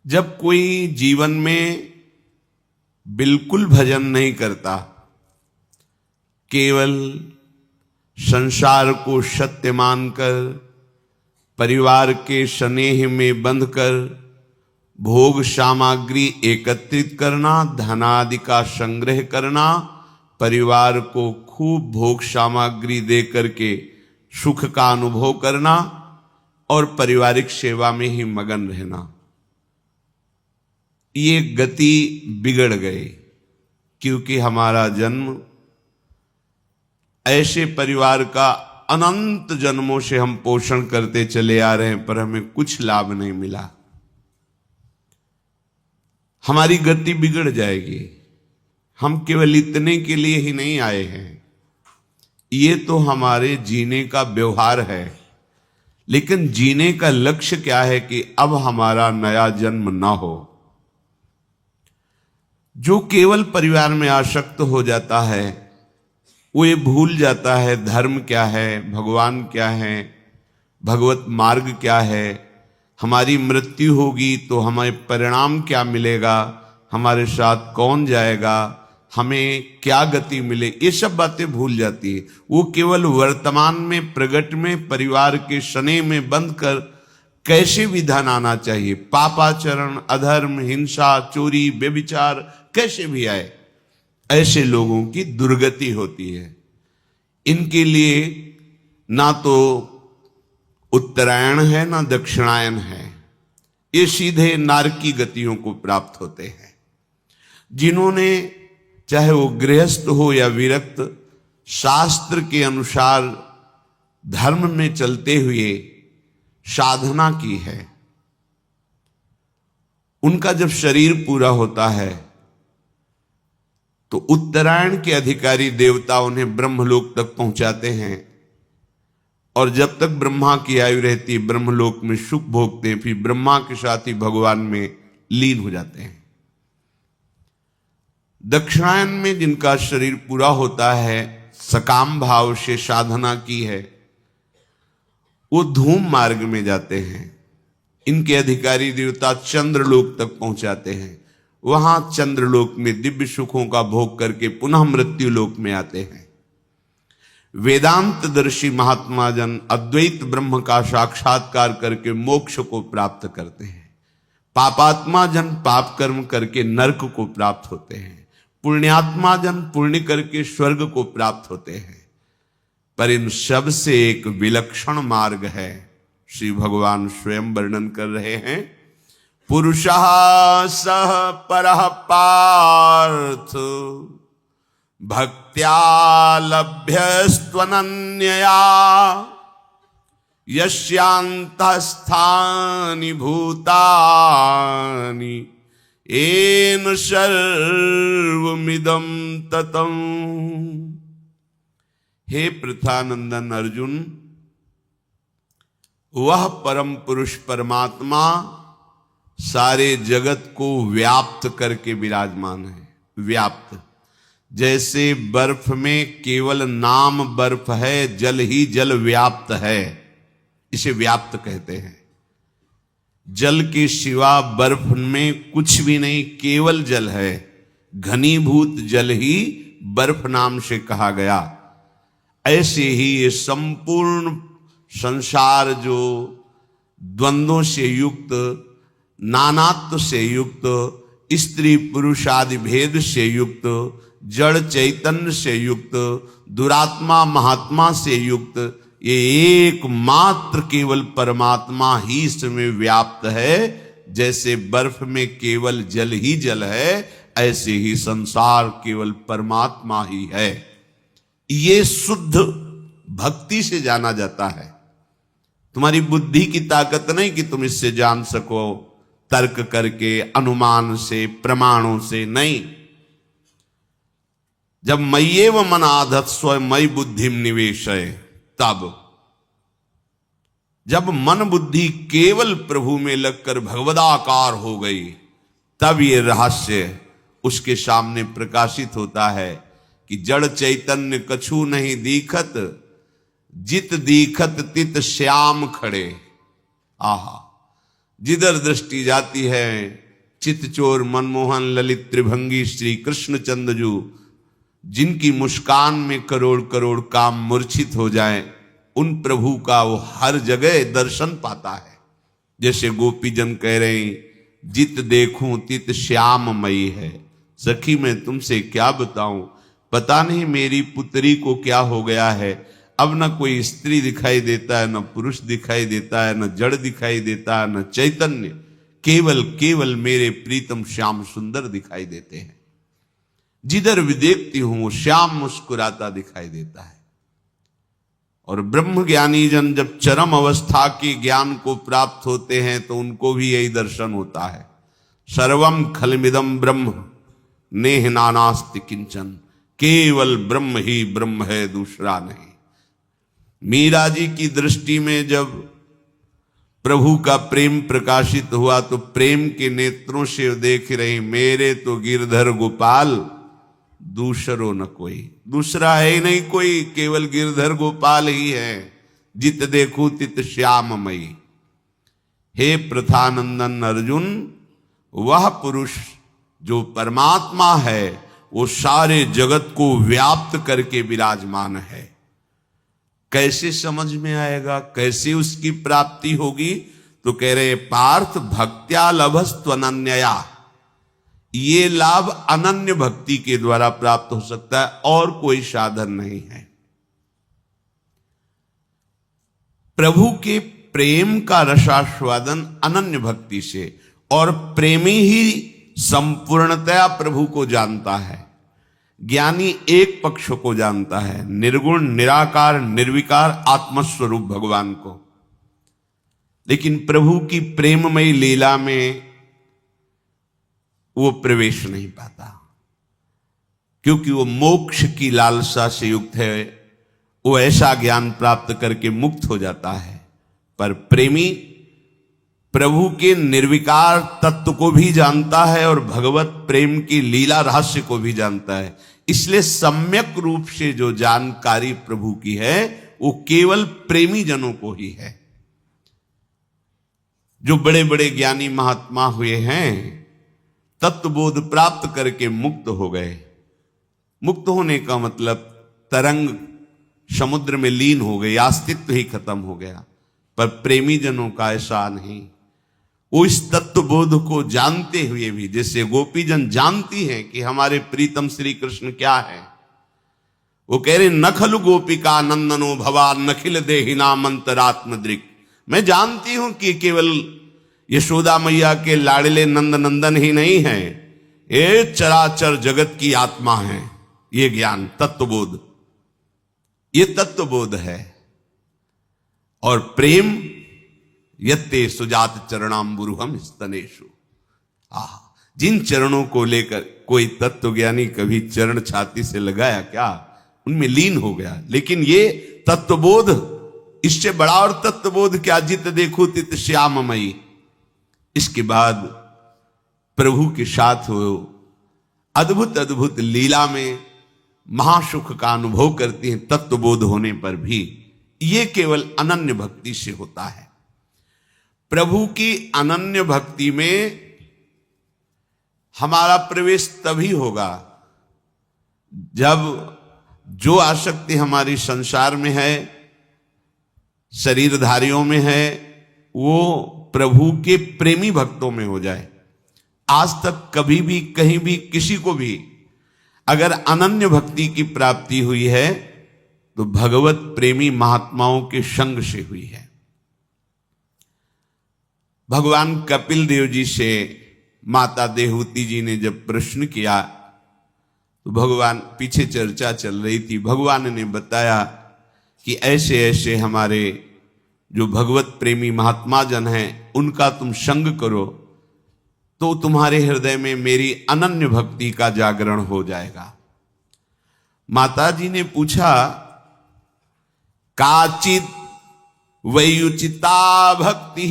जब कोई जीवन में बिल्कुल भजन नहीं करता, केवल संसार को सत्य मानकर परिवार के स्नेह में बंधकर भोग सामग्री एकत्रित करना, धनादि का संग्रह करना, परिवार को खूब भोग सामग्री दे करके सुख का अनुभव करना और पारिवारिक सेवा में ही मगन रहना, ये गति बिगड़ गए। क्योंकि हमारा जन्म ऐसे परिवार का अनंत जन्मों से हम पोषण करते चले आ रहे हैं, पर हमें कुछ लाभ नहीं मिला। हमारी गति बिगड़ जाएगी। हम केवल इतने के लिए ही नहीं आए हैं, ये तो हमारे जीने का व्यवहार है, लेकिन जीने का लक्ष्य क्या है कि अब हमारा नया जन्म ना हो। जो केवल परिवार में आसक्त हो जाता है वो ये भूल जाता है धर्म क्या है, भगवान क्या है, भगवत मार्ग क्या है, हमारी मृत्यु होगी तो हमें परिणाम क्या मिलेगा, हमारे साथ कौन जाएगा, हमें क्या गति मिले, ये सब बातें भूल जाती है। वो केवल वर्तमान में प्रगट में परिवार के स्नेह में बंद कर कैसे विधान आना चाहिए, पापाचरण, अधर्म, हिंसा, चोरी, व्यभिचार कैसे भी आए, ऐसे लोगों की दुर्गति होती है। इनके लिए ना तो उत्तरायण है ना दक्षिणायन है, ये सीधे नारकी गतियों को प्राप्त होते हैं। जिन्होंने चाहे वो गृहस्थ हो या विरक्त, शास्त्र के अनुसार धर्म में चलते हुए साधना की है, उनका जब शरीर पूरा होता है तो उत्तरायण के अधिकारी देवता उन्हें ब्रह्मलोक तक पहुंचाते हैं, और जब तक ब्रह्मा की आयु रहती है ब्रह्मलोक में सुख भोगते हैं, फिर ब्रह्मा के साथ ही भगवान में लीन हो जाते हैं। दक्षिणायन में जिनका शरीर पूरा होता है, सकाम भाव से साधना की है, वो धूम मार्ग में जाते हैं। इनके अधिकारी देवता चंद्रलोक तक पहुंचाते हैं, वहां चंद्रलोक में दिव्य सुखों का भोग करके पुनः मृत्यु लोक में आते हैं। वेदांतदर्शी महात्मा जन अद्वैत ब्रह्म का साक्षात्कार करके मोक्ष को प्राप्त करते हैं। पापात्मा जन पाप कर्म करके नरक को प्राप्त होते हैं। पुण्यात्मा जन पुण्य करके स्वर्ग को प्राप्त होते हैं। पर इन सब से एक विलक्षण मार्ग है, श्री भगवान स्वयं वर्णन कर रहे हैं। पुरुषः सह परः पार्थ भक्त्या लभ्यस्त्वनन्यया यस्यान्तःस्थानि भूतानि येन सर्वमिदं ततं। हे पृथानंदन अर्जुन, वह परम पुरुष परमात्मा सारे जगत को व्याप्त करके विराजमान है। व्याप्त, जैसे बर्फ में केवल नाम बर्फ है, जल ही जल व्याप्त है, इसे व्याप्त कहते हैं। जल के सिवा बर्फ में कुछ भी नहीं, केवल जल है। घनीभूत जल ही बर्फ नाम से कहा गया। ऐसे ही ये संपूर्ण संसार जो द्वंद्वों से युक्त, नानात्व से युक्त, स्त्री पुरुष आदि भेद से युक्त, जड़ चैतन्य से युक्त, दुरात्मा महात्मा से युक्त, ये एकमात्र केवल परमात्मा ही इसमें व्याप्त है। जैसे बर्फ में केवल जल ही जल है, ऐसे ही संसार केवल परमात्मा ही है। ये शुद्ध भक्ति से जाना जाता है। तुम्हारी बुद्धि की ताकत नहीं कि तुम इससे जान सको, तर्क करके, अनुमान से, प्रमाणों से नहीं। जब मय्येव मनाधत्स्व स्वयं मयि बुद्धिम निवेशय, तब जब मन बुद्धि केवल प्रभु में लगकर भगवदाकार हो गई, तब ये रहस्य उसके सामने प्रकाशित होता है कि जड़ चैतन्य कछु नहीं दीखत, जित दीखत तित श्याम खड़े। आहा, जिधर दृष्टि जाती है चितचोर मनमोहन ललित त्रिभंगी श्री कृष्णचंद्र जू, जिनकी मुस्कान में करोड़ करोड़ काम मूर्छित हो जाए, उन प्रभु का वो हर जगह दर्शन पाता है। जैसे गोपीजन कह रहे हैं, जित देखूं तित श्याममयी है। सखी मैं तुमसे क्या बताऊं, पता नहीं मेरी पुत्री को क्या हो गया है। अब न कोई स्त्री दिखाई देता है, न पुरुष दिखाई देता है, न जड़ दिखाई देता है, न चैतन्य, केवल केवल मेरे प्रीतम श्याम सुंदर दिखाई देते हैं। जिधर भी देखती हूं वो श्याम मुस्कुराता दिखाई देता है। और ब्रह्म ज्ञानी जन जब चरम अवस्था के ज्ञान को प्राप्त होते हैं तो उनको भी यही दर्शन होता है। सर्वम खलमिदम ब्रह्म नेह नानास्ति किंचन, केवल ब्रह्म ही ब्रह्म है, दूसरा नहीं। मीरा जी की दृष्टि में जब प्रभु का प्रेम प्रकाशित हुआ तो प्रेम के नेत्रों से देख रही, मेरे तो गिरधर गोपाल दूसरो न कोई, दूसरा है ही नहीं कोई, केवल गिरधर गोपाल ही है। जित देखूं तित श्याममयी। हे प्रथानंदन अर्जुन, वह पुरुष जो परमात्मा है वो सारे जगत को व्याप्त करके विराजमान है। कैसे समझ में आएगा, कैसे उसकी प्राप्ति होगी? तो कह रहे पार्थ भक्त्या लभस्त्वनन्यया, ये लाभ अनन्य भक्ति के द्वारा प्राप्त हो सकता है, और कोई साधन नहीं है। प्रभु के प्रेम का रसास्वादन अनन्य भक्ति से, और प्रेमी ही संपूर्णतया प्रभु को जानता है। ज्ञानी एक पक्ष को जानता है, निर्गुण निराकार निर्विकार आत्मस्वरूप भगवान को। लेकिन प्रभु की प्रेममयी लीला में वो प्रवेश नहीं पाता, क्योंकि वो मोक्ष की लालसा से युक्त है। वो ऐसा ज्ञान प्राप्त करके मुक्त हो जाता है। पर प्रेमी प्रभु के निर्विकार तत्व को भी जानता है और भगवत प्रेम की लीला रहस्य को भी जानता है। इसलिए सम्यक रूप से जो जानकारी प्रभु की है वो केवल प्रेमी जनों को ही है। जो बड़े बड़े ज्ञानी महात्मा हुए हैं, तत्वबोध प्राप्त करके मुक्त हो गए। मुक्त होने का मतलब तरंग समुद्र में लीन हो गई, अस्तित्व ही खत्म हो गया। पर प्रेमी जनों का ऐसा नहीं। वो इस तत्वबोध को जानते हुए भी, जैसे गोपीजन जानती हैं कि हमारे प्रीतम श्री कृष्ण क्या है, वो कह रहे नखलु गोपिका नंदनो भवान नखिल देहिना मंतरात्मद्रिक। मैं जानती हूं कि केवल यशोदा मैया के लाडले नंद नंदन ही नहीं है, ये चराचर जगत की आत्मा है। ये ज्ञान तत्वबोध, ये तत्वबोध है। और प्रेम यत्ते सुजात चरणाम्बुरुहम स्तनेषु, जिन चरणों को लेकर कोई तत्वज्ञानी कभी चरण छाती से लगाया क्या, उनमें लीन हो गया। लेकिन ये तत्वबोध, इससे बड़ा और तत्वबोध क्या, जित देखो तित श्याममयी। इसके बाद प्रभु के साथ हो अद्भुत अद्भुत लीला में महासुख का अनुभव करती हैं तत्वबोध होने पर भी। ये केवल अनन्य भक्ति से होता है। प्रभु की अनन्य भक्ति में हमारा प्रवेश तभी होगा जब जो आसक्ति हमारी संसार में है, शरीरधारियों में है, वो प्रभु के प्रेमी भक्तों में हो जाए। आज तक कभी भी कहीं भी किसी को भी अगर अनन्य भक्ति की प्राप्ति हुई है तो भगवत प्रेमी महात्माओं के संग से हुई है। भगवान कपिल देव जी से माता देहूति जी ने जब प्रश्न किया तो भगवान, पीछे चर्चा चल रही थी, भगवान ने बताया कि ऐसे ऐसे हमारे जो भगवत प्रेमी महात्मा जन हैं उनका तुम संग करो तो तुम्हारे हृदय में मेरी अनन्य भक्ति का जागरण हो जाएगा। माता जी ने पूछा, काचित वैयुचिता भक्ति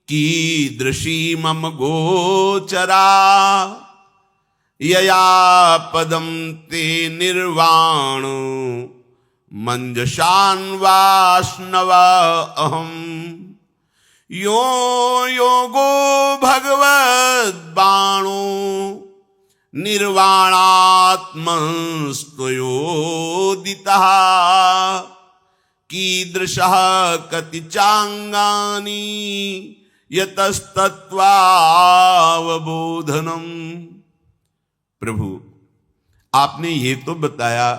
कीदृशी मम गोचरा यया पदम ते निर्वाण मंजशान वाष्णवा अहम यो योगो भगवद बाणो निर्वाणात्मस्तयोदितः कीदृशः कति चांगानि यतस्तत्वावबोधनम। प्रभु, आपने ये तो बताया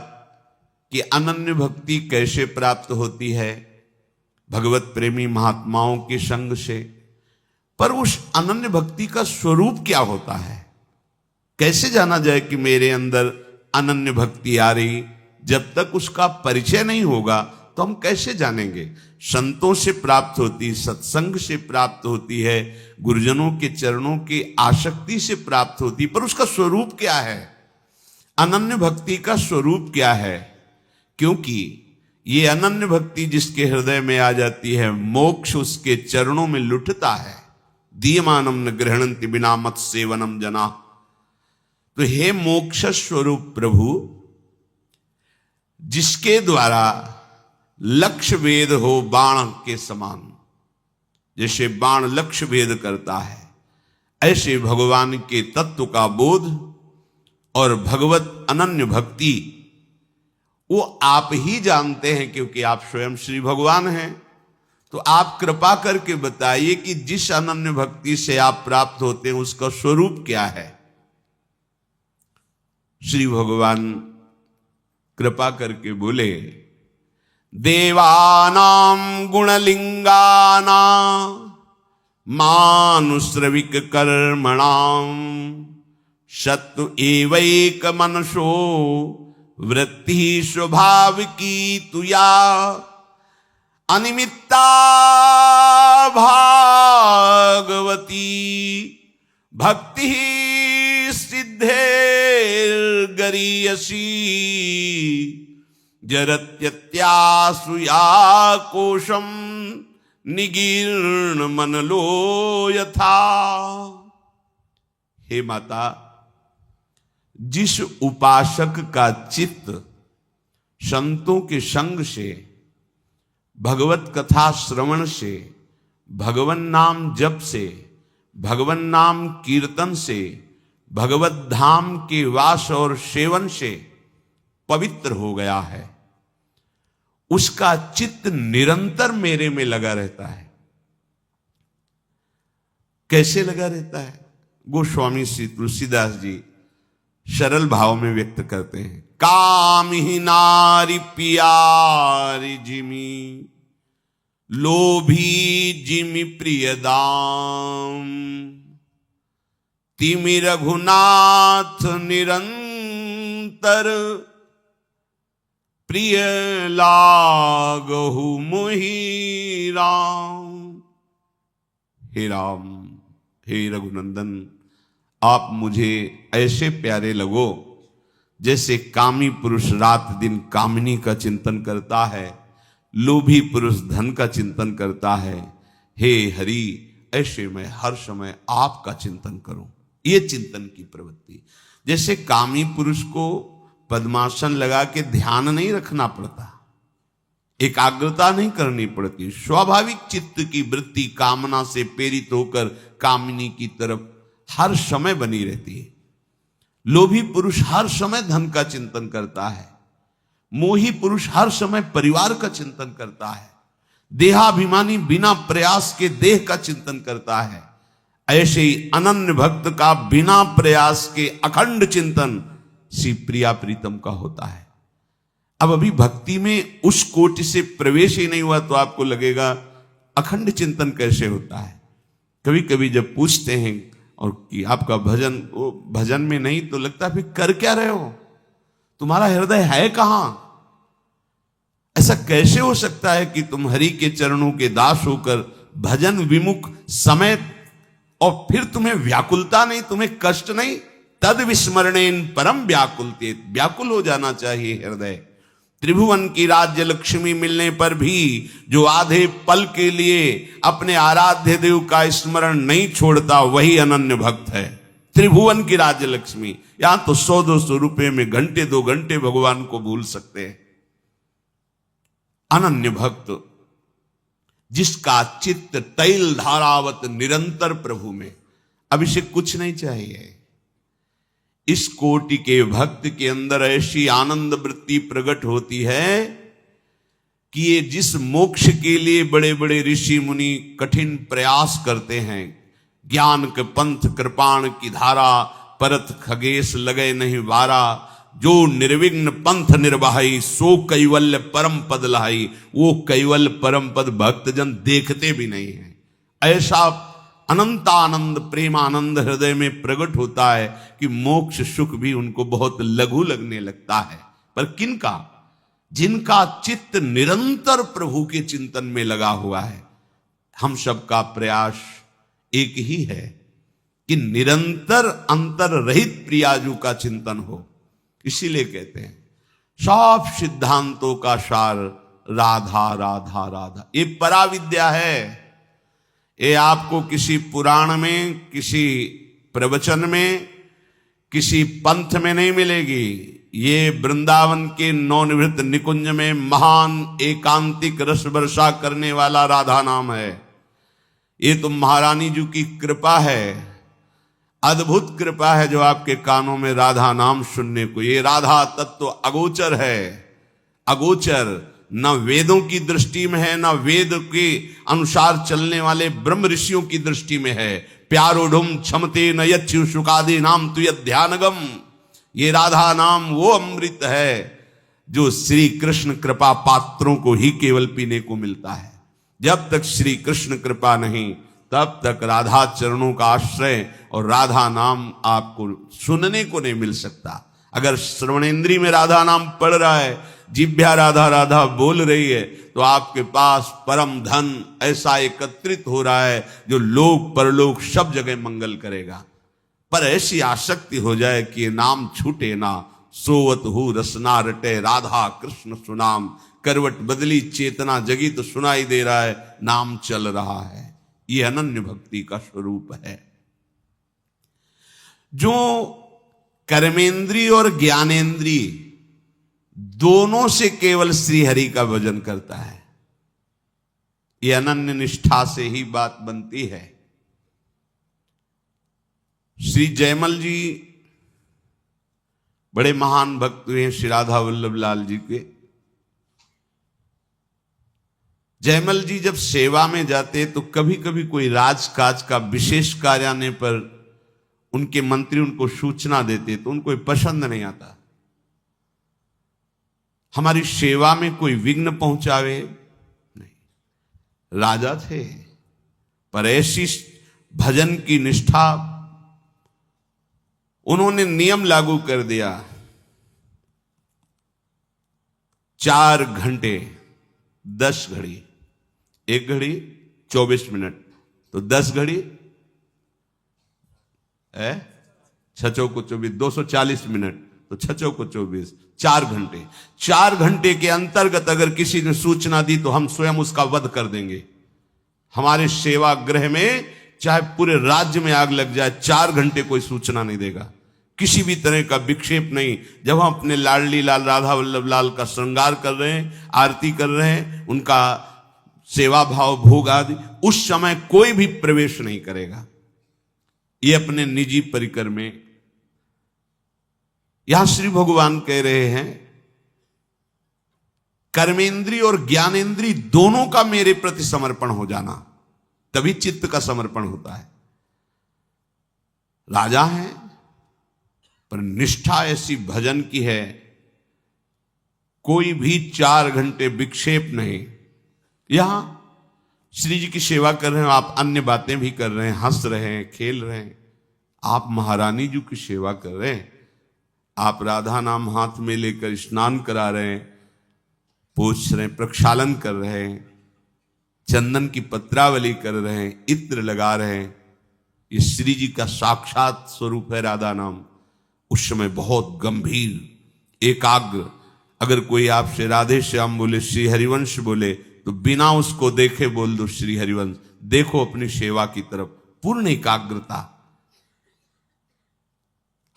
कि अनन्य भक्ति कैसे प्राप्त होती है, भगवत प्रेमी महात्माओं के संग से, पर उस अनन्य भक्ति का स्वरूप क्या होता है? कैसे जाना जाए कि मेरे अंदर अनन्य भक्ति आ रही? जब तक उसका परिचय नहीं होगा तो हम कैसे जानेंगे? संतों से प्राप्त होती, सत्संग से प्राप्त होती है, गुरुजनों के चरणों की आसक्ति से प्राप्त होती, पर उसका स्वरूप क्या है? अनन्य भक्ति का स्वरूप क्या है? क्योंकि ये अनन्य भक्ति जिसके हृदय में आ जाती है, मोक्ष उसके चरणों में लुटता है। दीयमानम न गृहणन्ति बिना मत सेवनम जना। तो हे मोक्ष स्वरूप प्रभु, जिसके द्वारा लक्ष्य भेद हो बाण के समान, जैसे बाण लक्ष्य भेद करता है, ऐसे भगवान के तत्व का बोध और भगवत अनन्य भक्ति वो आप ही जानते हैं, क्योंकि आप स्वयं श्री भगवान हैं। तो आप कृपा करके बताइए कि जिस अनन्य भक्ति से आप प्राप्त होते हैं उसका स्वरूप क्या है? श्री भगवान कृपा करके बोले, देवानां गुणलिंगानां मानुश्रविक कर्मणां शत्रु एवैक मनसो वृत्ति स्वभाविकी तुया अनिमित्ता भागवती भक्ति सिद्धेर्गरीयसी जरत्यत्यासुया कोशम निगीर्ण मनलो यथा। हे माता, जिस उपासक का चित्त संतों के संग से, भगवत कथा श्रवण से, भगवन नाम जप से, भगवन नाम कीर्तन से, भगवत धाम के वास और सेवन से पवित्र हो गया है, उसका चित्त निरंतर मेरे में लगा रहता है। कैसे लगा रहता है? गोस्वामी श्री तुलसीदास जी सरल भाव में व्यक्त करते हैं। काम ही नारी पियारी जिमी लोभी जिमी प्रियदाम तिमि रघुनाथ निरंतर प्रिय लागहु मोहि राम। हे राम, हे रघुनंदन, आप मुझे ऐसे प्यारे लगो जैसे कामी पुरुष रात दिन कामिनी का चिंतन करता है, लोभी पुरुष धन का चिंतन करता है। हे हरि, ऐसे मैं हर समय आपका चिंतन करूं। ये चिंतन की प्रवृत्ति। जैसे कामी पुरुष को पद्मासन लगा के ध्यान नहीं रखना पड़ता, एकाग्रता नहीं करनी पड़ती, स्वाभाविक चित्त की वृत्ति कामना से प्रेरित होकर कामिनी की तरफ हर समय बनी रहती है। लोभी पुरुष हर समय धन का चिंतन करता है, मोही पुरुष हर समय परिवार का चिंतन करता है, देहाभिमानी बिना प्रयास के देह का चिंतन करता है। ऐसे ही अनन्य भक्त का बिना प्रयास के अखंड चिंतन श्री प्रिया प्रीतम का होता है। अब अभी भक्ति में उस कोटि से प्रवेश ही नहीं हुआ तो आपको लगेगा अखंड चिंतन कैसे होता है। कभी कभी जब पूछते हैं और कि आपका भजन, वो भजन में नहीं, तो लगता है फिर कर क्या रहे हो, तुम्हारा हृदय है कहां? ऐसा कैसे हो सकता है कि तुम हरि के चरणों के दास होकर भजन विमुख समय, और फिर तुम्हें व्याकुलता नहीं, तुम्हें कष्ट नहीं। तद विस्मरणेन परम व्याकुलते, व्याकुल हो जाना चाहिए हृदय। त्रिभुवन की राज्य लक्ष्मी मिलने पर भी जो आधे पल के लिए अपने आराध्य देव का स्मरण नहीं छोड़ता, वही अनन्य भक्त है। त्रिभुवन की राज्य लक्ष्मी, यहां तो 100-200 रुपए में घंटे 2 घंटे भगवान को भूल सकते हैं। अनन्य भक्त जिसका चित्त तैल धारावत निरंतर प्रभु में। अब इसे कुछ नहीं चाहिए। इस कोटि के भक्त के अंदर ऐसी आनंद वृत्ति प्रकट होती है कि ये जिस मोक्ष के लिए बड़े बड़े ऋषि मुनि कठिन प्रयास करते हैं, ज्ञान के पंथ कृपाण की धारा परत खगेश लगे नहीं वारा, जो निर्विघ्न पंथ निर्वाही सो कैवल्य परम पद लहाई, वो कैवल्य परम पद भक्तजन देखते भी नहीं है। ऐसा अनंतानंद प्रेमानंद हृदय में प्रकट होता है कि मोक्ष सुख भी उनको बहुत लघु लगने लगता है। पर किनका? जिनका चित्त निरंतर प्रभु के चिंतन में लगा हुआ है। हम सबका प्रयास एक ही है कि निरंतर अंतर रहित प्रियाजू का चिंतन हो। इसीलिए कहते हैं सब सिद्धांतों का सार राधा राधा राधा। ये पराविद्या है। ये आपको किसी पुराण में, किसी प्रवचन में, किसी पंथ में नहीं मिलेगी। ये वृंदावन के नवनिवृत्त निकुंज में महान एकांतिक रस वर्षा करने वाला राधा नाम है। ये तो महारानी जी की कृपा है, अद्भुत कृपा है जो आपके कानों में राधा नाम सुनने को। ये राधा तत्व अगोचर है, अगोचर, न वेदों की दृष्टि में है, न वेद के अनुसार चलने वाले ब्रह्म ऋषियों की दृष्टि में है। प्यारोढ़ुम क्षमते न यच्छु सुखादि नाम तु ध्यानगम। ये राधा नाम वो अमृत है जो श्री कृष्ण कृपा पात्रों को ही केवल पीने को मिलता है। जब तक श्री कृष्ण कृपा नहीं, तब तक राधा चरणों का आश्रय और राधा नाम आपको सुनने को नहीं मिल सकता। अगर श्रवणेन्द्रिय में राधा नाम पढ़ रहा है, जिह्वा राधा राधा बोल रही है, तो आपके पास परम धन ऐसा एकत्रित हो रहा है जो लोक परलोक सब जगह मंगल करेगा। पर ऐसी आसक्ति हो जाए कि नाम छूटे ना, सोवत हु रसना रटे राधा कृष्ण सुनाम। करवट बदली चेतना जगी तो सुनाई दे रहा है नाम चल रहा है। ये अनन्य भक्ति का स्वरूप है। जो कर्मेंद्रिय और ज्ञानेन्द्रिय दोनों से केवल श्री हरि का भजन करता है, ये अनन्य निष्ठा से ही बात बनती है। श्री जयमल जी बड़े महान भक्त हैं श्री राधा वल्लभ लाल जी के। जयमल जी जब सेवा में जाते तो कभी कभी कोई राजकाज का विशेष कार्य आने पर उनके मंत्री उनको सूचना देते तो उनको पसंद नहीं आता। हमारी सेवा में कोई विघ्न पहुंचावे नहीं। राजा थे पर ऐसी भजन की निष्ठा, उन्होंने नियम लागू कर दिया 4 घंटे 10 घड़ी, 1 घड़ी 24 मिनट, तो 10 घड़ी 6 चौको 24, 240 मिनट, तो 6 चौको 24, 4 घंटे। 4 घंटे के अंतर्गत अगर किसी ने सूचना दी तो हम स्वयं उसका वध कर देंगे। हमारे सेवा गृह में चाहे पूरे राज्य में आग लग जाए, 4 घंटे कोई सूचना नहीं देगा, किसी भी तरह का विक्षेप नहीं। जब हम अपने लाडली लाल राधा वल्लभ लाल का श्रृंगार कर रहे हैं, आरती कर रहे हैं, उनका सेवा भाव भोग आदि, उस समय कोई भी प्रवेश नहीं करेगा। ये अपने निजी परिकर में। यहां श्री भगवान कह रहे हैं कर्मेंद्रिय और ज्ञानेन्द्रिय दोनों का मेरे प्रति समर्पण हो जाना, तभी चित्त का समर्पण होता है। राजा है पर निष्ठा ऐसी भजन की है, कोई भी 4 घंटे विक्षेप नहीं। यहां श्री जी की सेवा कर रहे हैं, आप अन्य बातें भी कर रहे हैं, हंस रहे हैं, खेल रहे हैं। आप महारानी जी की सेवा कर रहे हैं, आप राधा नाम हाथ में लेकर स्नान करा रहे हैं, पोछ रहे हैं, प्रक्षालन कर रहे हैं, चंदन की पत्रावली कर रहे हैं, इत्र लगा रहे हैं। ये श्री जी का साक्षात स्वरूप है राधा नाम। उस समय बहुत गंभीर एकाग्र, अगर कोई आपसे राधे श्याम बोले, श्री हरिवंश बोले, तो बिना उसको देखे बोल दो श्री हरिवंश। देखो अपनी सेवा की तरफ, पूर्ण एकाग्रता।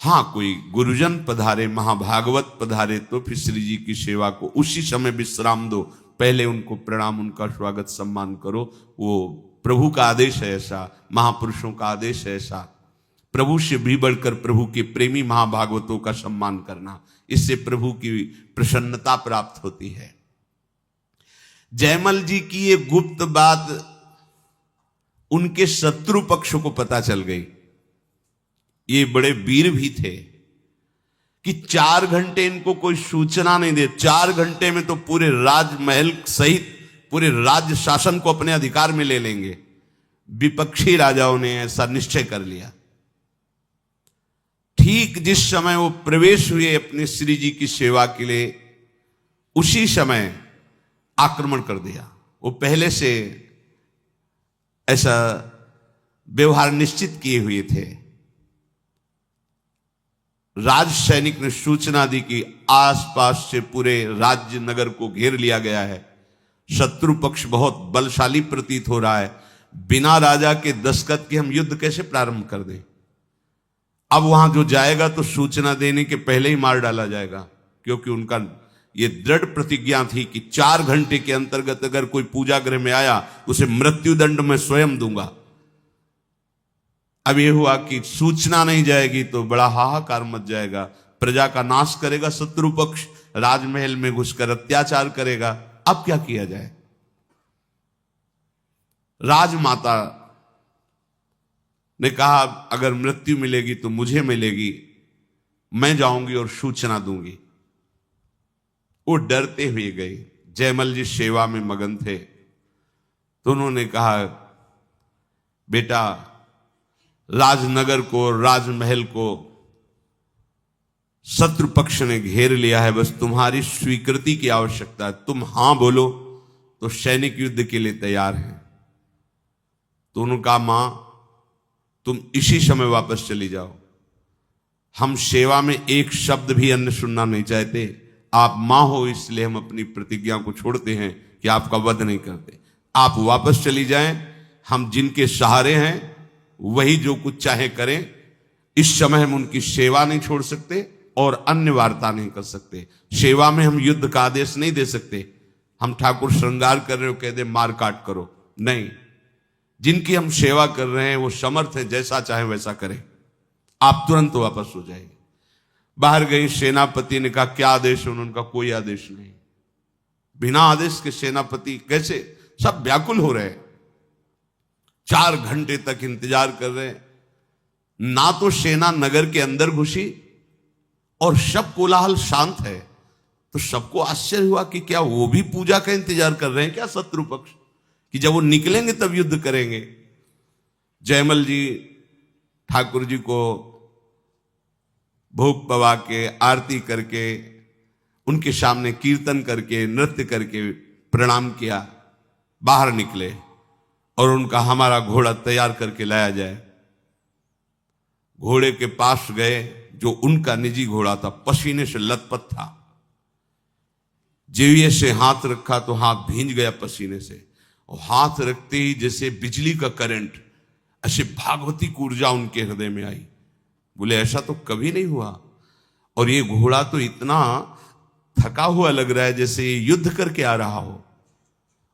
हां, कोई गुरुजन पधारे, महाभागवत पधारे, तो फिर श्री जी की सेवा को उसी समय विश्राम दो, पहले उनको प्रणाम, उनका स्वागत सम्मान करो। वो प्रभु का आदेश है ऐसा, महापुरुषों का आदेश है ऐसा। प्रभु से भी बढ़कर प्रभु के प्रेमी महाभागवतों का सम्मान करना, इससे प्रभु की प्रसन्नता प्राप्त होती है। जयमल जी की ये गुप्त बात उनके शत्रु पक्ष को पता चल गई। ये बड़े वीर भी थे कि 4 घंटे इनको कोई सूचना नहीं दे, 4 घंटे में तो पूरे राजमहल सहित पूरे राज्य शासन को अपने अधिकार में ले लेंगे। विपक्षी राजाओं ने ऐसा निश्चय कर लिया। ठीक जिस समय वो प्रवेश हुए अपने श्री जी की सेवा के लिए, उसी समय आक्रमण कर दिया। वो पहले से ऐसा व्यवहार निश्चित किए हुए थे। राज सैनिक ने सूचना दी कि आसपास से पूरे राज्य नगर को घेर लिया गया है, शत्रु पक्ष बहुत बलशाली प्रतीत हो रहा है, बिना राजा के दस्तखत के हम युद्ध कैसे प्रारंभ कर दें। अब वहां जो जाएगा तो सूचना देने के पहले ही मार डाला जाएगा, क्योंकि उनका ये दृढ़ प्रतिज्ञा थी कि 4 घंटे के अंतर्गत अगर कोई पूजा गृह में आया उसे मृत्युदंड मैं स्वयं दूंगा। अब ये हुआ कि सूचना नहीं जाएगी तो बड़ा हाहाकार मच जाएगा, प्रजा का नाश करेगा शत्रु पक्ष, राजमहल में घुसकर अत्याचार करेगा। अब क्या किया जाए। राजमाता ने कहा अगर मृत्यु मिलेगी तो मुझे मिलेगी, मैं जाऊंगी और सूचना दूंगी। वो डरते हुए गए। जयमल जी सेवा में मगन थे तो उन्होंने कहा बेटा, राजनगर को, राजमहल को शत्रु पक्ष ने घेर लिया है, बस तुम्हारी स्वीकृति की आवश्यकता है। तुम हां बोलो तो सैनिक युद्ध के लिए तैयार हैं। तो उन्होंने कहा मां, तुम इसी समय वापस चली जाओ, हम सेवा में एक शब्द भी अन्य सुनना नहीं चाहते। आप मां हो इसलिए हम अपनी प्रतिज्ञा को छोड़ते हैं कि आपका वध नहीं करते। आप वापस चली जाएं, हम जिनके सहारे हैं वही जो कुछ चाहे करें। इस समय हम उनकी सेवा नहीं छोड़ सकते और अन्य वार्ता नहीं कर सकते। सेवा में हम युद्ध का आदेश नहीं दे सकते। हम ठाकुर श्रृंगार कर रहे हो कह दे मार काट करो, नहीं। जिनकी हम सेवा कर रहे हैं वो समर्थ है, जैसा चाहे वैसा करें। आप तुरंत वापस हो जाएंगे। बाहर गई, सेनापति ने कहा क्या आदेश है। उन्होंने कहा कोई आदेश नहीं। बिना आदेश के सेनापति कैसे? सब व्याकुल हो रहे, 4 घंटे तक इंतजार कर रहे। ना तो सेना नगर के अंदर घुसी और सब कोलाहल शांत है। तो सबको आश्चर्य हुआ कि क्या वो भी पूजा का इंतजार कर रहे हैं क्या शत्रु पक्ष, कि जब वो निकलेंगे तब युद्ध करेंगे। जयमल जी ठाकुर जी को भोग पवा के, आरती करके, उनके सामने कीर्तन करके, नृत्य करके प्रणाम किया, बाहर निकले और उनका हमारा घोड़ा तैयार करके लाया जाए। घोड़े के पास गए, जो उनका निजी घोड़ा था, पसीने से लथपथ था। जेविये से हाथ रखा तो हाथ भींज गया पसीने से, और हाथ रखते ही जैसे बिजली का करंट, ऐसे भागवती ऊर्जा उनके हृदय में आई। बोले ऐसा तो कभी नहीं हुआ, और ये घोड़ा तो इतना थका हुआ लग रहा है जैसे ये युद्ध करके आ रहा हो,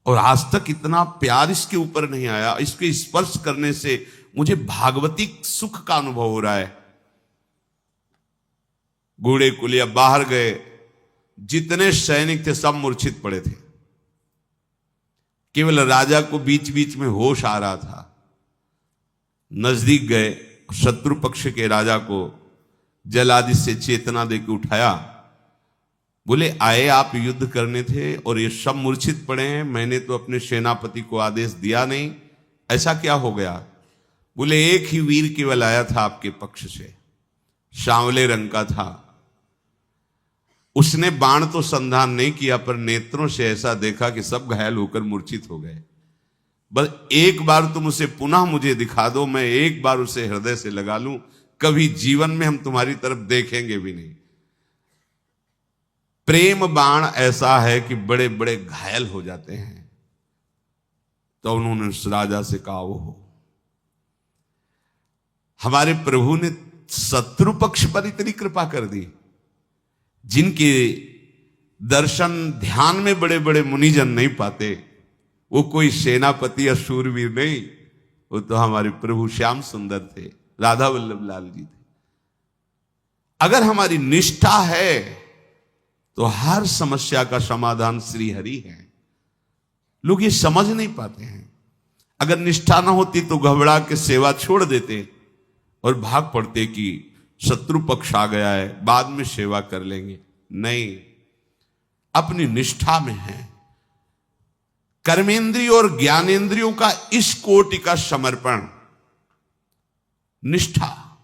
और आज तक इतना प्यार इसके ऊपर नहीं आया। इसके स्पर्श करने से मुझे भागवती सुख का अनुभव हो रहा है। घोड़े को लिया, बाहर गए। जितने सैनिक थे सब मूर्छित पड़े थे, केवल राजा को बीच बीच में होश आ रहा था। नजदीक गए, शत्रु पक्ष के राजा को जल आदि से चेतना देकर उठाया। बोले आए आप युद्ध करने थे और ये सब मूर्छित पड़े हैं, मैंने तो अपने सेनापति को आदेश दिया नहीं, ऐसा क्या हो गया? बोले एक ही वीर केवल आया था आपके पक्ष से, सांवले रंग का था। उसने बाण तो संधान नहीं किया, पर नेत्रों से ऐसा देखा कि सब घायल होकर मूर्छित हो गए। बस एक बार तुम उसे पुनः मुझे दिखा दो, मैं एक बार उसे हृदय से लगा लूं, कभी जीवन में हम तुम्हारी तरफ देखेंगे भी नहीं। प्रेम बाण ऐसा है कि बड़े बड़े घायल हो जाते हैं। तो उन्होंने उस राजा से कहा, वो हमारे प्रभु ने शत्रु पक्ष पर इतनी कृपा कर दी, जिनके दर्शन ध्यान में बड़े बड़े मुनिजन नहीं पाते। वो कोई सेनापति या शूरवीर नहीं, वो तो हमारे प्रभु श्याम सुंदर थे, राधा वल्लभ लाल जी थे। अगर हमारी निष्ठा है तो हर समस्या का समाधान श्री हरि है। लोग ये समझ नहीं पाते हैं। अगर निष्ठा ना होती तो घबरा के सेवा छोड़ देते और भाग पड़ते कि शत्रु पक्ष आ गया है, बाद में सेवा कर लेंगे। नहीं, अपनी निष्ठा में है। कर्मेंद्रियों और ज्ञानेंद्रियों का इस कोटि का समर्पण, निष्ठा,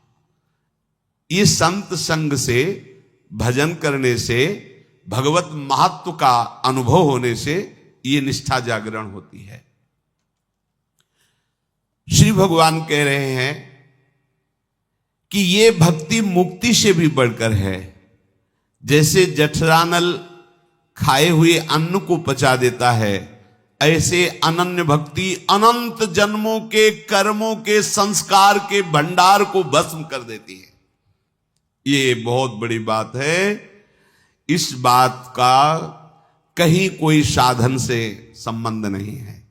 ये संत संग से, भजन करने से, भगवत महत्व का अनुभव होने से ये निष्ठा जागरण होती है। श्री भगवान कह रहे हैं कि ये भक्ति मुक्ति से भी बढ़कर है। जैसे जठरानल खाए हुए अन्न को पचा देता है, ऐसे अनन्य भक्ति अनंत जन्मों के कर्मों के संस्कार के भंडार को भस्म कर देती है। ये बहुत बड़ी बात है। इस बात का कहीं कोई साधन से संबंध नहीं है।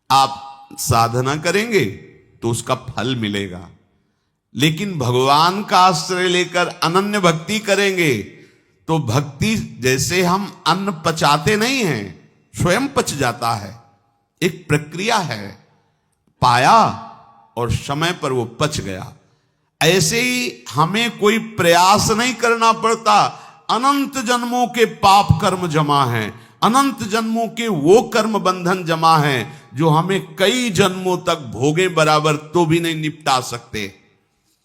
आप साधना करेंगे तो उसका फल मिलेगा, लेकिन भगवान का आश्रय लेकर अनन्य भक्ति करेंगे तो भक्ति, जैसे हम अन्न पचाते नहीं हैं, स्वयं पच जाता है। एक प्रक्रिया है, पाया और समय पर वो पच गया। ऐसे ही हमें कोई प्रयास नहीं करना पड़ता। अनंत जन्मों के पाप कर्म जमा हैं, अनंत जन्मों के वो कर्म बंधन जमा हैं जो हमें कई जन्मों तक भोगे बराबर तो भी नहीं निपटा सकते।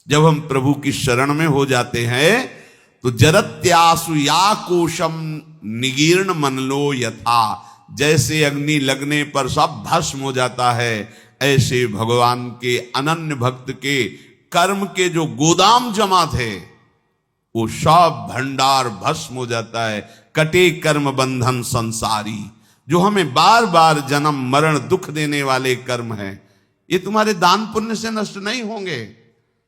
जब हम प्रभु की शरण में हो जाते हैं तो जरत्यासु या कोशम निगीर्ण मनलो यथा, जैसे अग्नि लगने पर सब भस्म हो जाता है, ऐसे भगवान के अनन्य भक्त के कर्म के जो गोदाम जमा थे वो सब भंडार भस्म हो जाता है। कटे कर्म बंधन संसारी, जो हमें बार बार जन्म मरण दुख देने वाले कर्म हैं, ये तुम्हारे दान पुण्य से नष्ट नहीं होंगे,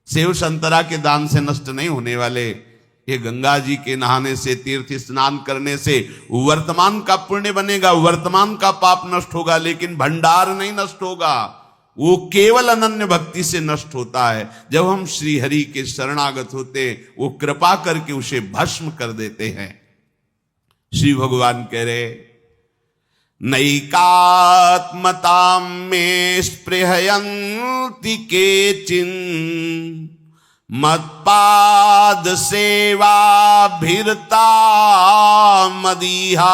सेव संतरा के दान से नष्ट नहीं होने वाले। ये गंगा जी के नहाने से, तीर्थ स्नान करने से वर्तमान का पुण्य बनेगा, वर्तमान का पाप नष्ट होगा, लेकिन भंडार नहीं नष्ट होगा। वो केवल अनन्य भक्ति से नष्ट होता है। जब हम श्री हरि के शरणागत होते, वो कृपा करके उसे भस्म कर देते हैं। श्री भगवान कह रहे, नैकात्मतां में स्पृहयन्ति केचिन मत्पाद सेवा भिरता मदीहा,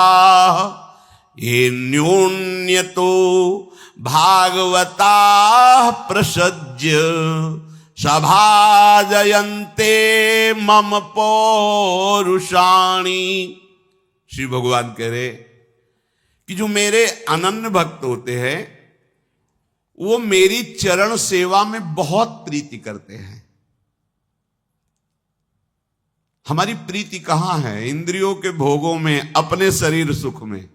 ये न्यून्यतो भागवता प्रसज्य सभाजयन्ते मम पौरुषाणि। श्री भगवान कह रहे कि जो मेरे अनन्य भक्त होते हैं वो मेरी चरण सेवा में बहुत प्रीति करते हैं। हमारी प्रीति कहां है? इंद्रियों के भोगों में, अपने शरीर सुख में।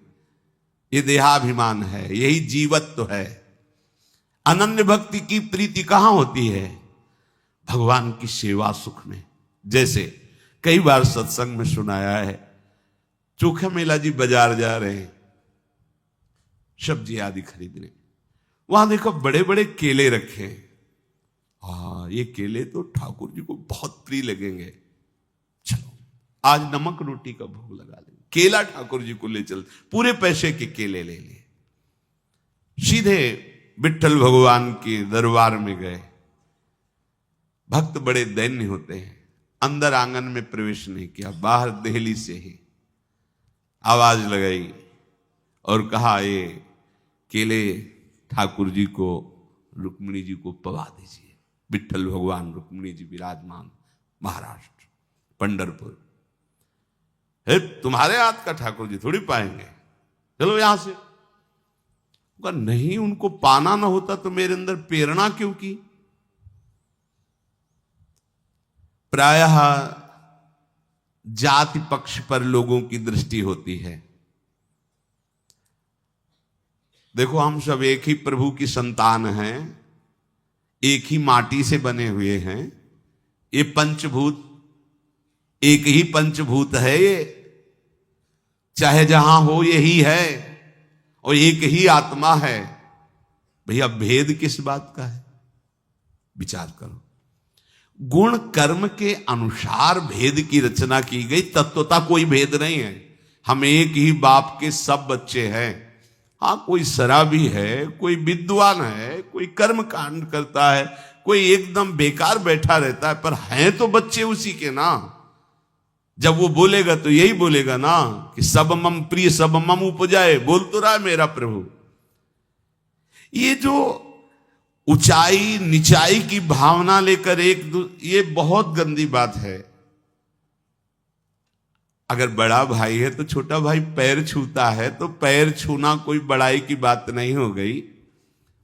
ये देहाभिमान है, यही जीवत्व है। अनन्य भक्ति की प्रीति कहां होती है? भगवान की सेवा सुख में। जैसे कई बार सत्संग में सुनाया है, चोखा मेला जी बाजार जा रहे हैं सब्जी आदि खरीदने, वहां देखो बड़े बड़े केले रखे हैं। हाँ, ये केले तो ठाकुर जी को बहुत प्रिय लगेंगे, चलो आज नमक रोटी का भोग लगा लेंगे। केला ठाकुर जी को ले चल, पूरे पैसे के केले ले लिए, सीधे विट्ठल भगवान के दरबार में गए। भक्त बड़े दैन्य होते हैं, अंदर आंगन में प्रवेश नहीं किया, बाहर देहली से ही आवाज लगाई और कहा, ये केले ठाकुर जी को, रुक्मिणी जी को पवा दीजिए। विट्ठल भगवान रुक्मिणी जी विराजमान, महाराष्ट्र पंढरपुर। तुम्हारे हाथ का ठाकुर जी थोड़ी पाएंगे, चलो यहां से। नहीं, उनको पाना ना होता तो मेरे अंदर प्रेरणा क्यों की? प्रायः जाति पक्ष पर लोगों की दृष्टि होती है। देखो, हम सब एक ही प्रभु की संतान हैं, एक ही माटी से बने हुए हैं। ये पंचभूत एक ही पंचभूत है। ये चाहे जहां हो यही है और एक ही आत्मा है। भैया भेद किस बात का है? विचार करो। गुण कर्म के अनुसार भेद की रचना की गई, तत्वता कोई भेद नहीं है। हम एक ही बाप के सब बच्चे हैं। हाँ, कोई शराबी है, कोई विद्वान है, कोई कर्म कांड करता है, कोई एकदम बेकार बैठा रहता है, पर हैं तो बच्चे उसी के ना। जब वो बोलेगा तो यही बोलेगा ना कि सब मम प्रिय सब मम उपजाए। बोल तो रहा है मेरा प्रभु। ये जो ऊंचाई निचाई की भावना लेकर ये बहुत गंदी बात है। अगर बड़ा भाई है तो छोटा भाई पैर छूता है तो पैर छूना कोई बड़ाई की बात नहीं हो गई।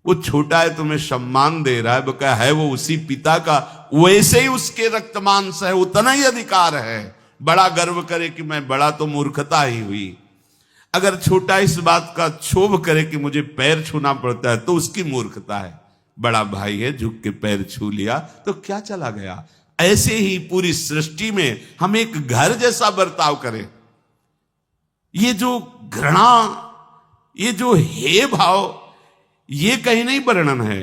वो छोटा है, तुम्हें सम्मान दे रहा है, बका है वो उसी पिता का, वैसे ही उसके रक्तमांस है, उतना ही अधिकार है। बड़ा गर्व करे कि मैं बड़ा, तो मूर्खता ही हुई। अगर छोटा इस बात का क्षोभ करे कि मुझे पैर छूना पड़ता है, तो उसकी मूर्खता है। बड़ा भाई है, झुक के पैर छू लिया तो क्या चला गया। ऐसे ही पूरी सृष्टि में हम एक घर जैसा बर्ताव करें। ये जो घृणा, ये जो हे भाव, ये कहीं नहीं वर्णन है।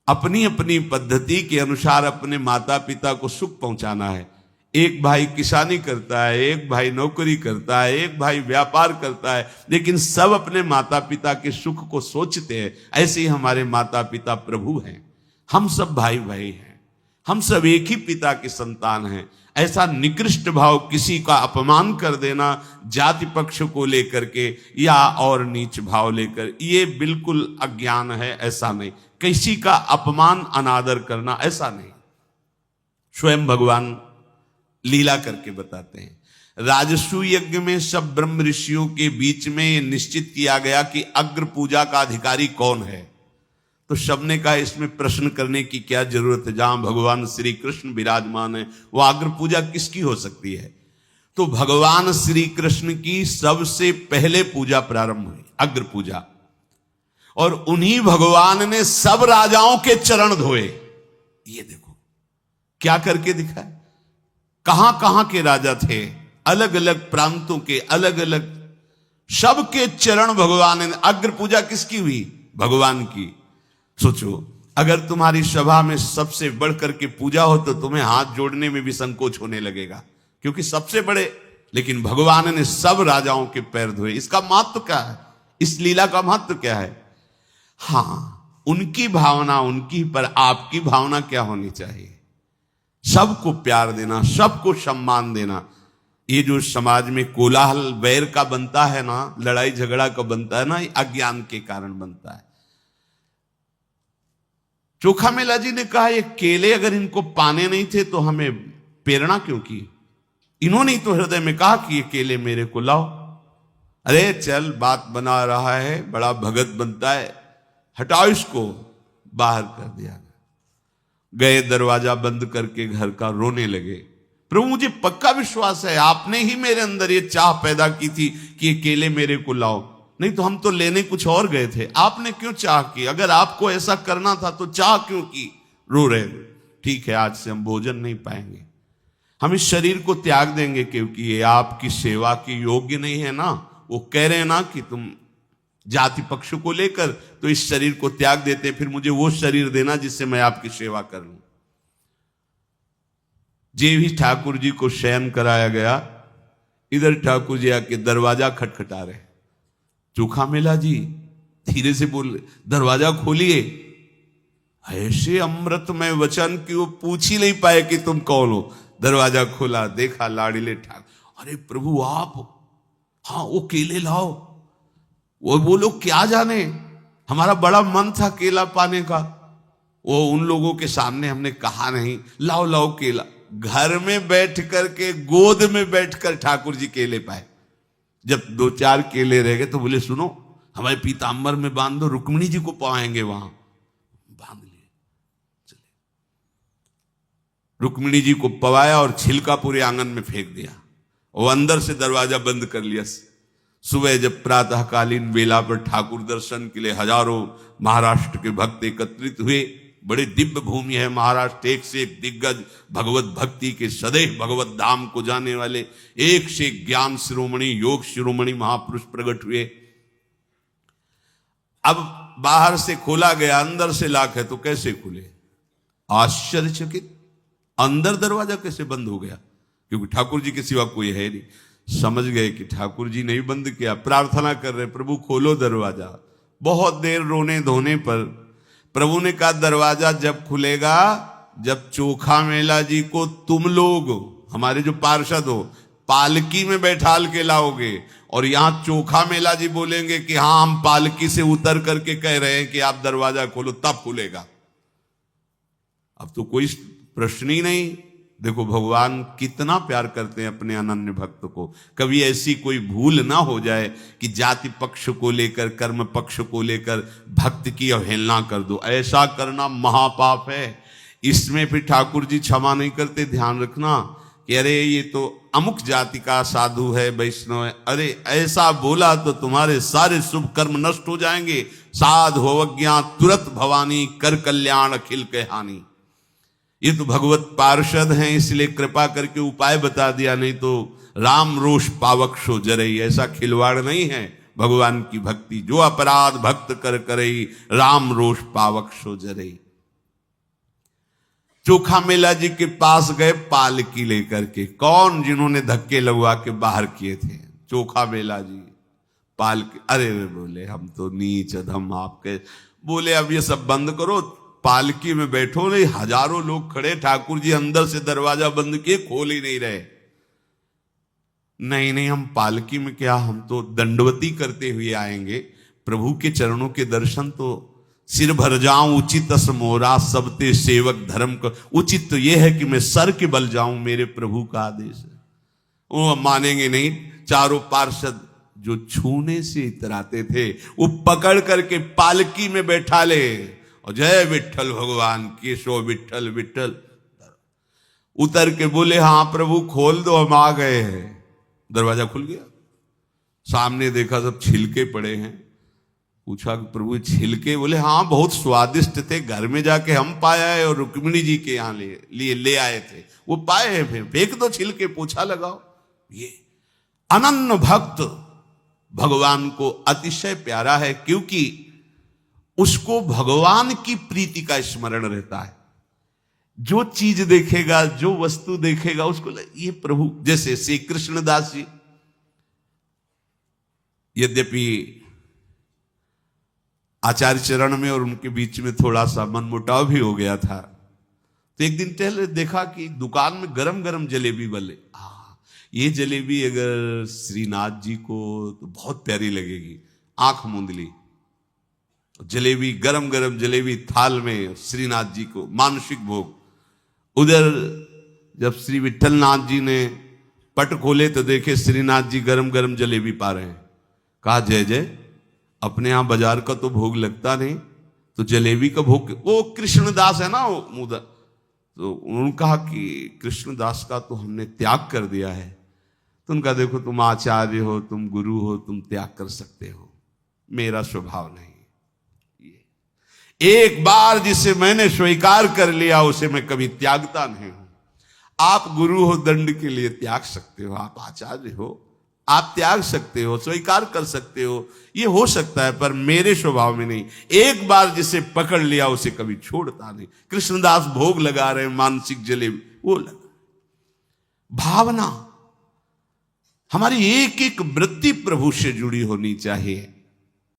अपनी अपनी पद्धति के अनुसार अपने माता पिता को सुख पहुंचाना है। एक भाई किसानी करता है, एक भाई नौकरी करता है, एक भाई व्यापार करता है, लेकिन सब अपने माता पिता के सुख को सोचते हैं। ऐसे ही हमारे माता पिता प्रभु हैं। हम सब भाई भाई हैं, हम सब एक ही पिता के संतान हैं। ऐसा निकृष्ट भाव, किसी का अपमान कर देना जाति पक्ष को लेकर के या और नीच भाव लेकर, ये बिल्कुल अज्ञान है। ऐसा नहीं, किसी का अपमान अनादर करना ऐसा नहीं। स्वयं भगवान लीला करके बताते हैं। राजसू यज्ञ में सब ब्रह्म ऋषियों के बीच में ये निश्चित किया गया कि अग्र पूजा का अधिकारी कौन है। तो सबने कहा इसमें प्रश्न करने की क्या जरूरत है, जहां भगवान श्री कृष्ण विराजमान है वो अग्र पूजा किसकी हो सकती है। तो भगवान श्री कृष्ण की सबसे पहले पूजा प्रारंभ हुई, अग्र पूजा, और उन्हीं भगवान ने सब राजाओं के चरण धोए। ये देखो क्या करके दिखाए। कहां कहां के राजा थे, अलग अलग प्रांतों के, अलग अलग, सबके चरण भगवान ने। अग्र पूजा किसकी हुई? भगवान की। सोचो, अगर तुम्हारी सभा में सबसे बढ़कर के पूजा हो तो तुम्हें हाथ जोड़ने में भी संकोच होने लगेगा, क्योंकि सबसे बड़े। लेकिन भगवान ने सब राजाओं के पैर धोए। इसका महत्व क्या है? इस लीला का महत्व क्या है? हाँ, उनकी भावना उनकी, पर आपकी भावना क्या होनी चाहिए? सबको प्यार देना, सबको सम्मान देना। ये जो समाज में कोलाहल वैर का बनता है ना, लड़ाई झगड़ा का बनता है ना, ये अज्ञान के कारण बनता है। चोखा मेला जी ने कहा ये केले अगर इनको पाने नहीं थे तो हमें प्रेरणा क्यों की? इन्होंने तो हृदय में कहा कि ये केले मेरे को लाओ। अरे चल, बात बना रहा है, बड़ा भगत बनता है, हटाओ इसको। बाहर कर दिया। गए, दरवाजा बंद करके घर का रोने लगे। प्रभु मुझे पक्का विश्वास है आपने ही मेरे अंदर ये चाह पैदा की थी कि ये केले मेरे को लाओ, नहीं तो हम तो लेने कुछ और गए थे। आपने क्यों चाह की? अगर आपको ऐसा करना था तो चाह क्यों की? रो रहे। ठीक है, आज से हम भोजन नहीं पाएंगे, हम इस शरीर को त्याग देंगे, क्योंकि ये आपकी सेवा की योग्य नहीं है ना। वो कह रहे हैं ना कि तुम जाति पक्ष को लेकर तो इस शरीर को त्याग देते, फिर मुझे वो शरीर देना जिससे मैं आपकी सेवा कर लूं। जे भी ठाकुर जी को शयन कराया गया, इधर ठाकुर जी आके दरवाजा खटखटा रहे। चोखा मेला जी धीरे से बोल, दरवाजा खोलिए। ऐसे अमृतमय वचन कि वो पूछ ही नहीं पाए कि तुम कौन हो। दरवाजा खोला, देखा लाड़ीले ठाकुर। अरे प्रभु आप? हाँ, वो केले लाओ। वो लोग क्या जाने, हमारा बड़ा मन था केला पाने का। वो उन लोगों के सामने हमने कहा नहीं, लाओ लाओ केला। घर में बैठ करके, गोद में बैठकर ठाकुर जी केले पाए। जब 2-4 केले रह गए तो बोले सुनो, हमारे पीताम्बर में बांध दो, रुक्मिणी जी को पाएंगे वहां। बांध लिए, चले। रुक्मिणी जी को पवाया और छिलका पूरे आंगन में फेंक दिया। वो अंदर से दरवाजा बंद कर लिया। सुबह जब प्रातःकालीन वेला पर ठाकुर दर्शन के लिए हजारों महाराष्ट्र के भक्त एकत्रित हुए, बड़े दिव्य भूमि है महाराष्ट्र, एक से एक दिग्गज भगवत भक्ति के सदैव भगवत धाम को जाने वाले एक से एक ज्ञान शिरोमणि योग शिरोमणि महापुरुष प्रकट हुए। अब बाहर से खोला गया, अंदर से लाख है तो कैसे खुले? आश्चर्यचकित, अंदर दरवाजा कैसे बंद हो गया? क्योंकि ठाकुर जी के सिवा कोई है नहीं। समझ गए कि ठाकुर जी ने बंद किया, प्रार्थना कर रहे प्रभु खोलो दरवाजा। बहुत देर रोने धोने पर प्रभु ने कहा दरवाजा जब खुलेगा जब चोखा मेला जी को तुम लोग हमारे जो पार्षद हो पालकी में बैठाल के लाओगे और यहां चोखा मेला जी बोलेंगे कि हाँ हम पालकी से उतर करके कह रहे हैं कि आप दरवाजा खोलो, तब खुलेगा। अब तो कोई प्रश्न ही नहीं। देखो भगवान कितना प्यार करते हैं अपने अनन्य भक्त को। कभी ऐसी कोई भूल ना हो जाए कि जाति पक्ष को लेकर कर्म पक्ष को लेकर भक्त की अवहेलना कर दो। ऐसा करना महापाप है। इसमें फिर ठाकुर जी क्षमा नहीं करते। ध्यान रखना कि अरे ये तो अमुक जाति का साधु है, वैष्णव है, अरे ऐसा बोला तो तुम्हारे सारे शुभ कर्म नष्ट हो जाएंगे। साधु अवज्ञा तुरंत भवानी कर कल्याण अखिल के हानि। ये तो भगवत पार्षद हैं इसलिए कृपा करके उपाय बता दिया, नहीं तो राम रोष पावक सो जरई। ऐसा खिलवाड़ नहीं है भगवान की भक्ति। जो अपराध भक्त कर करई राम रोष पावक सो जरई। चोखा मेला जी के पास गए पालकी लेकर के। कौन? जिन्होंने धक्के लगवा के बाहर किए थे। चोखा मेला जी पालकी। अरे बोले हम तो नीच अधम आपके। बोले अब ये सब बंद करो, पालकी में बैठो। नहीं, हजारों लोग खड़े, ठाकुर जी अंदर से दरवाजा बंद किए, खोल ही नहीं रहे। नहीं नहीं हम पालकी में क्या, हम तो दंडवती करते हुए आएंगे। प्रभु के चरणों के दर्शन तो सिर भर जाऊं उचित मोरा सबते सेवक धर्म का। उचित तो यह है कि मैं सर के बल जाऊं, मेरे प्रभु का आदेश है। वो मानेंगे नहीं। चारों पार्षद जो छूने से इतराते थे वो पकड़ करके पालकी में बैठा ले और जय विठ्ठल भगवान केशव विठ्ठल विठ्ठल। उतर के बोले हाँ प्रभु खोल दो, हम आ गए हैं। दरवाजा खुल गया। सामने देखा सब छिलके पड़े हैं। पूछा कि प्रभु छिलके? बोले हाँ बहुत स्वादिष्ट थे, घर में जाके हम पाए आए और रुक्मिणी जी के यहाँ ले आए थे, वो पाए हैं, फिर फेंक दो छिलके, पोछा लगाओ। ये अनन्य भक्त भगवान को अतिशय प्यारा है क्योंकि उसको भगवान की प्रीति का स्मरण रहता है। जो चीज देखेगा, जो वस्तु देखेगा, उसको ये प्रभु। जैसे श्री कृष्णदास जी, यद्यपि आचार्य चरण में और उनके बीच में थोड़ा सा मनमुटाव भी हो गया था, तो एक दिन टहले देखा कि दुकान में गरम गरम जलेबी बने। ये जलेबी अगर श्रीनाथ जी को तो बहुत प्यारी लगेगी। आंख मूंद ली, जलेबी गरम गरम जलेबी थाल में श्रीनाथ जी को मानसिक भोग। उधर जब श्री विठ्ठलनाथ जी ने पट खोले तो देखे श्रीनाथ जी गरम गरम जलेबी पा रहे हैं। कहा जय जय, अपने यहां बाजार का तो भोग लगता नहीं, तो जलेबी का भोग। वो कृष्णदास है ना वो मुदा, तो उन्होंने कहा कि कृष्णदास का तो हमने त्याग कर दिया है। तो उनका देखो तुम आचार्य हो, तुम गुरु हो, तुम त्याग कर सकते हो, मेरा स्वभाव नहीं। एक बार जिसे मैंने स्वीकार कर लिया उसे मैं कभी त्यागता नहीं हूं। आप गुरु हो, दंड के लिए त्याग सकते हो, आप आचार्य हो, आप त्याग सकते हो, स्वीकार कर सकते हो, ये हो सकता है, पर मेरे स्वभाव में नहीं। एक बार जिसे पकड़ लिया उसे कभी छोड़ता नहीं। कृष्णदास भोग लगा रहे मानसिक जलेबी, वो लगा। भावना हमारी एक एक वृत्ति प्रभु से जुड़ी होनी चाहिए।